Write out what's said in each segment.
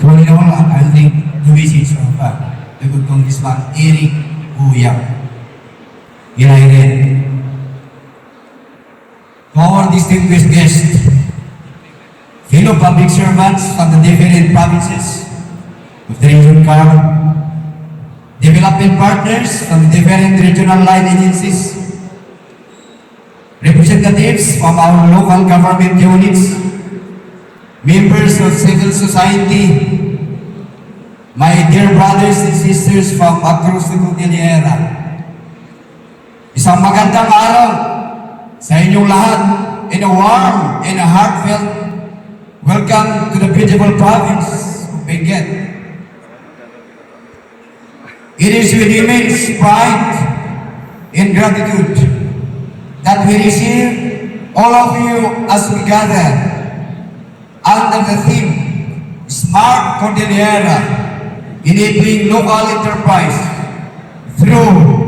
All in all, I think the message of the good Congressman Eric Uyang. United. To our distinguished guests, fellow public servants from the different provinces of the region CAR, development partners from the different regional line agencies, representatives from our local government units, members of civil society, my dear brothers and sisters from across the Cordillera. Isang magandang araw sa inyong lahat and a warm and a heartfelt welcome to the beautiful province of Benguet. It is with immense pride and gratitude that we receive all of you as we gather under the theme Smart Cordillera, enabling local enterprise through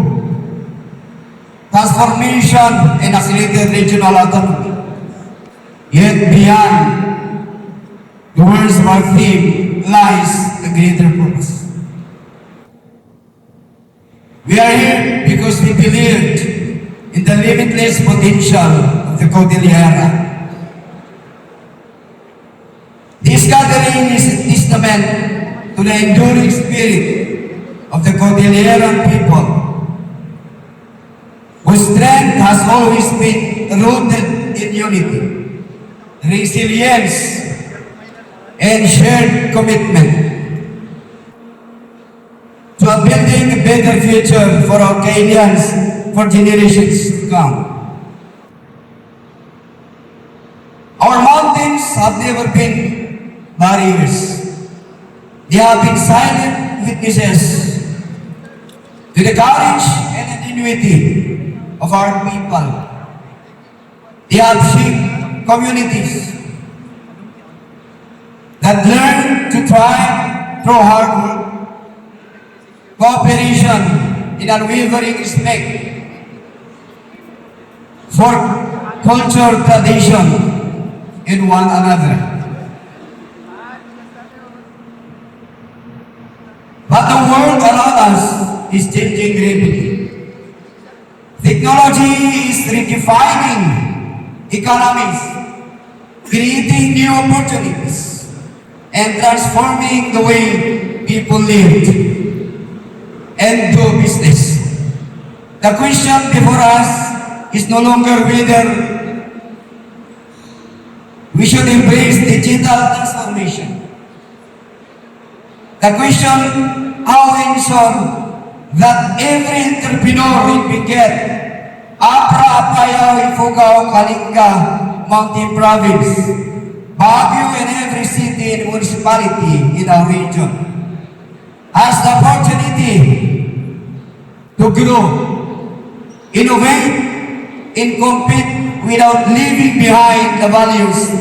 transformation and accelerated regional autonomy. Yet beyond the words of our theme lies a greater purpose. We are here because we believed in the limitless potential of the Cordillera. This gathering is a testament to the enduring spirit of the Cordilleran people, whose strength has always been rooted in unity, resilience, and shared commitment to building a better future for our Canadians for generations to come. Our mountains have never been barriers. They have been silent witnesses to the courage and ingenuity of our people. They have shaped communities that learn to thrive through hard work, cooperation, and unwavering respect for culture, tradition, and one another. But the world around us is changing rapidly. Technology is redefining economies, creating new opportunities, and transforming the way people live and do business. The question before us is no longer whether we should embrace digital transformation. The question, how ensure that every entrepreneur in Benguet, Apra, Apayao, Ifugao, Kalinga, Mountain Province, Baguio, and every city and municipality in our region has the opportunity to grow, innovate, and compete without leaving behind the values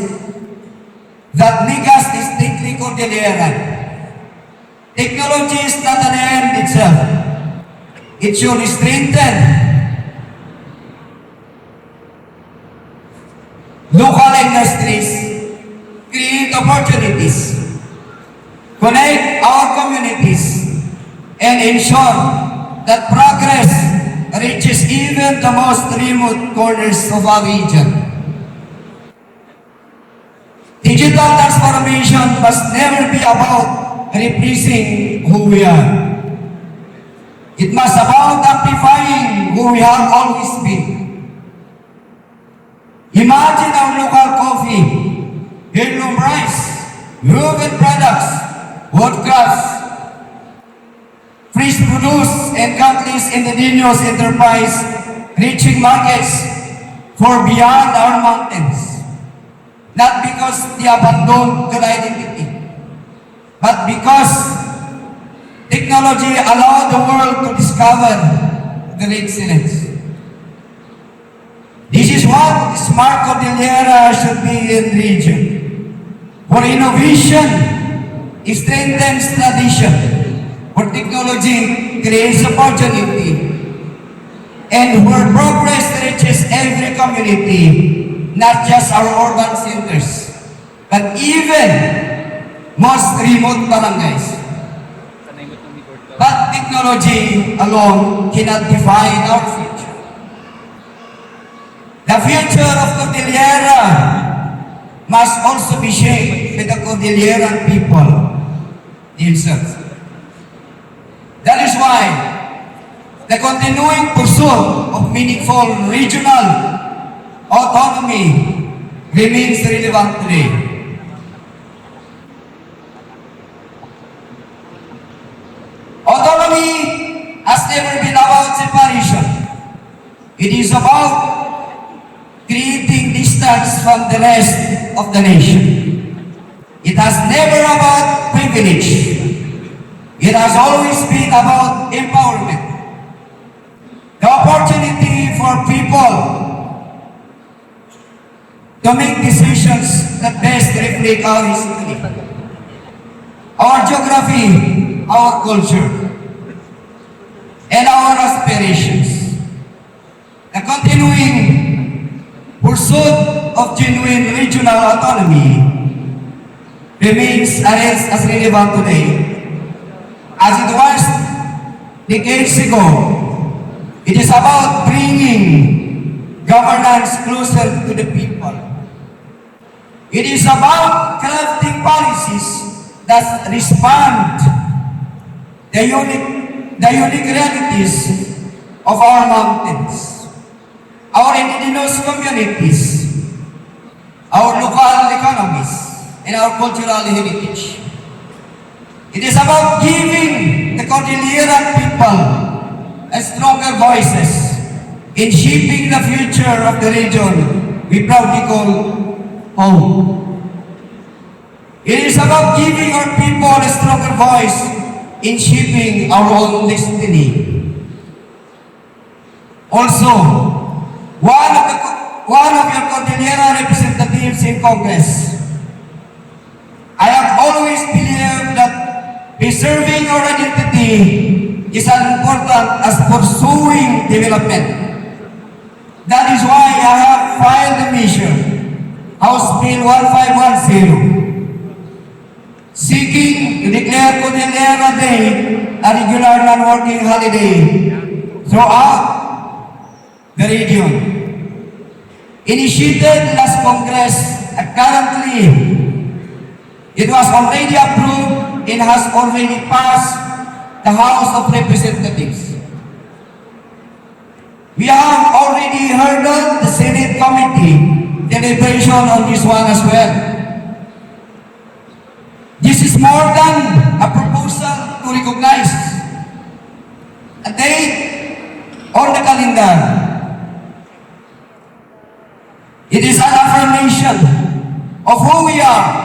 that make us distinctly Cordilleran. Technology is not an end itself. It should strengthen local industries, create opportunities, connect our communities, and ensure that progress reaches even the most remote corners of our region. Digital transformation must never be about replacing who we are. It must about amplifying who we have always been. Imagine our local coffee, heirloom rice, woven products, woodcrafts, fresh produce, and countless indigenous enterprise reaching markets for beyond our mountains. Not because they abandoned their identity, but because technology allowed the world to discover their excellence. This is what Smart Cordillera should be in region, where innovation strengthens tradition, where technology creates opportunity, and where progress reaches every community, not just our urban centers, but even most remote barangays. But technology alone cannot define our future. The future of Cordillera must also be shaped by the Cordilleran people themselves. That is why the continuing pursuit of meaningful regional autonomy remains relevant today. Autonomy has never been about separation. It is about creating distance from the rest of the nation. It has never about privilege. It has always been about empowerment. The opportunity for people to make decisions that best reflect our history, our geography, our culture, and our aspirations. The continuing pursuit of genuine regional autonomy remains as relevant today as it was decades ago. It is about bringing governance closer to the people. It is about crafting policies that respond the unique realities of our mountains, our indigenous communities, our local economies, and our cultural heritage. It is about giving the Cordilleran people a stronger voices in shaping the future of the region we proudly call home. It is about giving our people a stronger voice in shaping our own destiny. Also, one of your Cordillera representatives in Congress, I have always believed that preserving our identity is as important as pursuing development. That is why I have filed a measure, House Bill 1510, seeking to declare Cordillera Day a regular non-working holiday throughout the region. Initiated last Congress and currently it was already approved and has already passed the House of Representatives. We have already heard the Senate Committee deliberation on this one as well. This is more than a proposal to recognize a date on the calendar. It is an affirmation of who we are.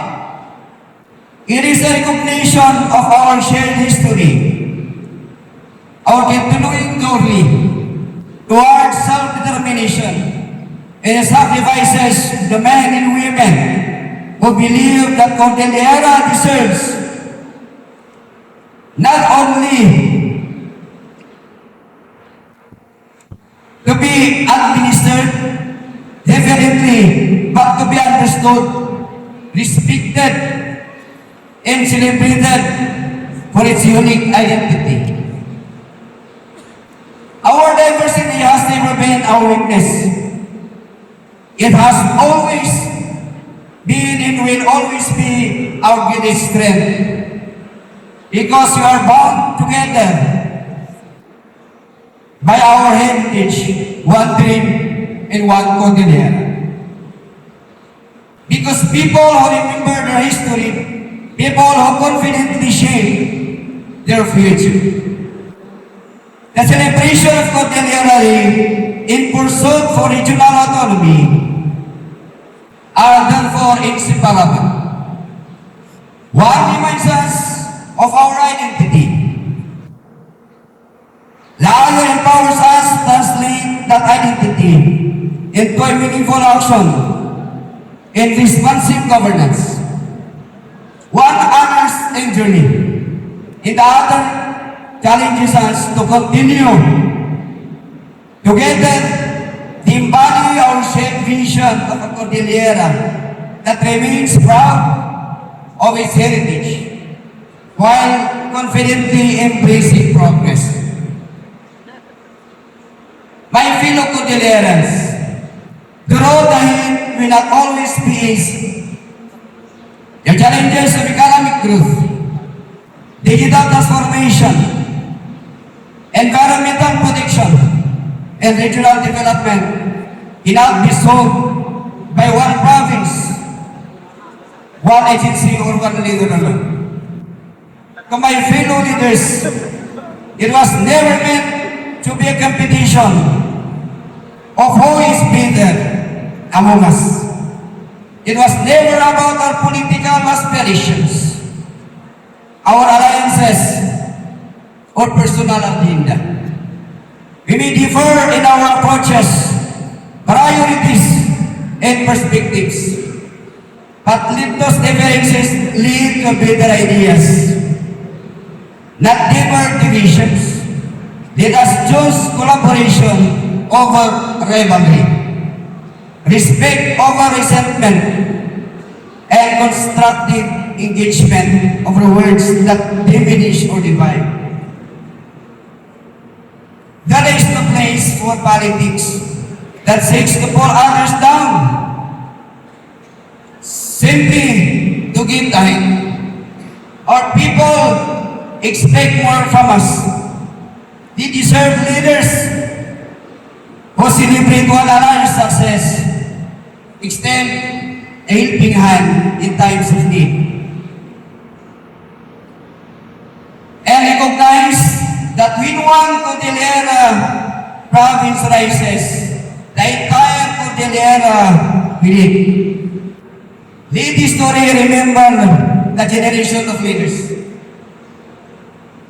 It is a recognition of our shared history, our continuing journey towards self-determination, and sacrifices the men and women who believe that Cordillera deserves not only to be administered differently, but to be understood, respected, and celebrated for its unique identity. Our diversity has never been our weakness. It has always been and will always be our greatest strength. Because we are bound together by our heritage, one dream and one Cordillera. Because people who remember their history, people who confidently shape their future. The celebration of Cordillera Day in pursuit for regional autonomy are therefore inseparable. One reminds us of our identity. The other empowers us to translate that identity into a meaningful action and responsive governance. One honors and journey, and the other challenges us to continue together to embody our shared vision of a Cordillera that remains proud, of its heritage while confidently embracing progress. My fellow Cordilleras, the road ahead will not always be easy. The challenges of economic growth, digital transformation, environmental protection, and regional development cannot be solved by one province, one agency, or one leader alone. To my fellow leaders, it was never meant to be a competition of who is better among us. It was never about our political aspirations, our alliances, or personal agenda. We may differ in our approaches, priorities, and perspectives, but let those differences lead to better ideas, not deeper divisions. Let us choose collaboration over rivalry, respect over resentment, and constructive engagement over words that diminish or divide. There is no place for politics that seeks to pull others down, simply to give time. Our people expect more from us. They deserve leaders who celebrate one another's success, extend a helping hand in times of need, and recognize that when one Cordillera province rises, the entire Cordillera will lead. Let this story remember the generation of leaders,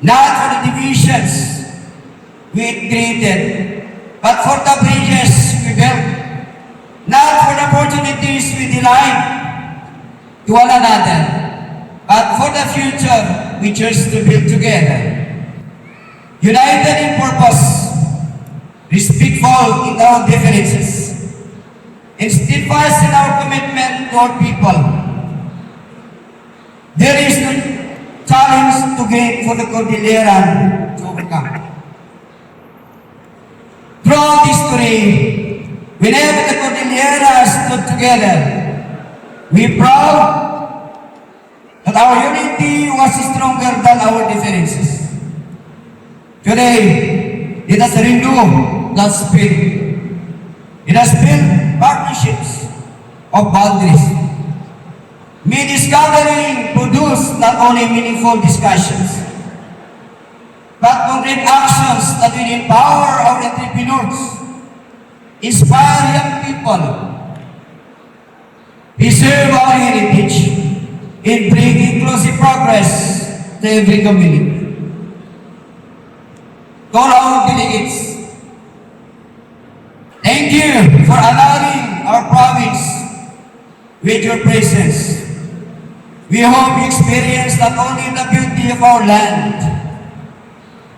not for the divisions we created, but for the bridges we built, not for the opportunities we denied to one another, but for the future we choose to build together. United in purpose, respectful in our differences, and steadfast in our commitment to our people. There is no challenge to gain for the Cordillera to overcome. Throughout history, whenever the Cordillera stood together, we are proud that our unity was stronger than our differences. Today, it has renewed that spirit. It has built partnerships of boundaries. May this gathering produce not only meaningful discussions, but concrete actions that will empower our entrepreneurs, inspire young people, preserve our heritage, and bring inclusive progress to every community. To all our delegates, thank you for allowing our province with your presence. We hope you experience not only the beauty of our land,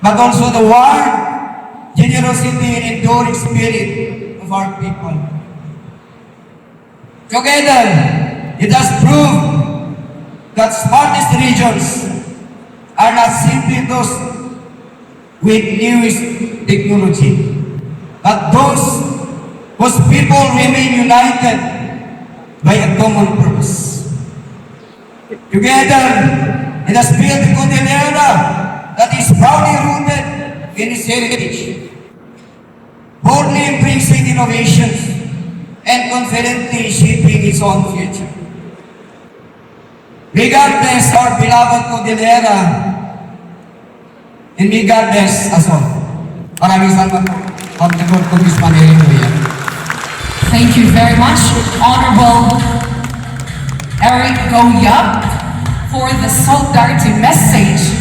but also the warmth, generosity, and enduring spirit of our people. Together, it has proved that smartest regions are not simply those with newest technology, but those whose people remain united by a common purpose. Together, it has built a Cordillera that is proudly rooted in its heritage, boldly embracing innovations, and confidently shaping its own future. May God bless our beloved Cordillera, and may God bless us all. Maraming salamat po. Honorable Congressman Eric Villar. Thank you very much, Honorable Eric Goyap, for the solidarity message